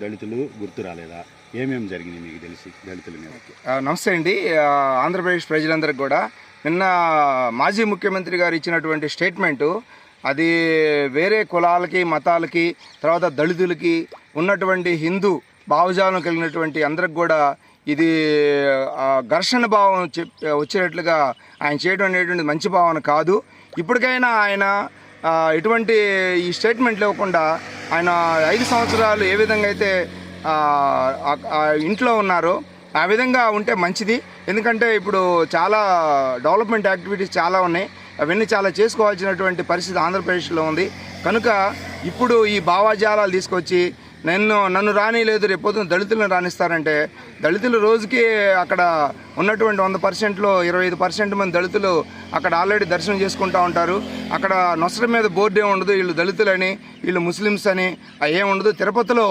దళితులు గుర్తు రాలేదా? ఏమేమి జరిగింది మీకు తెలిసి దళితుల మీద? నమస్తే అండి. ఆంధ్రప్రదేశ్ ప్రజలందరికీ కూడా నిన్న మాజీ ముఖ్యమంత్రి గారు ఇచ్చినటువంటి స్టేట్మెంటు అది వేరే కులాలకి మతాలకి తర్వాత దళితులకి ఉన్నటువంటి హిందూ భావజాలం కలిగినటువంటి అందరికి కూడా ఇది ఘర్షణ భావం వచ్చేటట్లుగా ఆయన చేయడం అనేటువంటి మంచి భావన కాదు. ఇప్పటికైనా ఆయన ఎటువంటి ఈ స్టేట్మెంట్లు ఇవ్వకుండా ఆయన 5 సంవత్సరాలు ఏ విధంగా అయితే ఇంట్లో ఉన్నారో ఆ విధంగా ఉంటే మంచిది. ఎందుకంటే ఇప్పుడు చాలా డెవలప్మెంట్ యాక్టివిటీస్ చాలా ఉన్నాయి, అవన్నీ చాలా చేసుకోవాల్సినటువంటి పరిస్థితి ఆంధ్రప్రదేశ్లో ఉంది. కనుక ఇప్పుడు ఈ భావజాలాలు తీసుకొచ్చి నన్ను రానిలేదు రేపొద్దున దళితులను రాణిస్తారంటే, దళితులు రోజుకి అక్కడ ఉన్నటువంటి 100%లో 25% మంది దళితులు అక్కడ ఆల్రెడీ దర్శనం చేసుకుంటూ ఉంటారు. అక్కడ నొసట మీద బోర్డే ఉండదు వీళ్ళు దళితులని వీళ్ళు ముస్లిమ్స్ అని ఏముండదు. తిరుపతిలో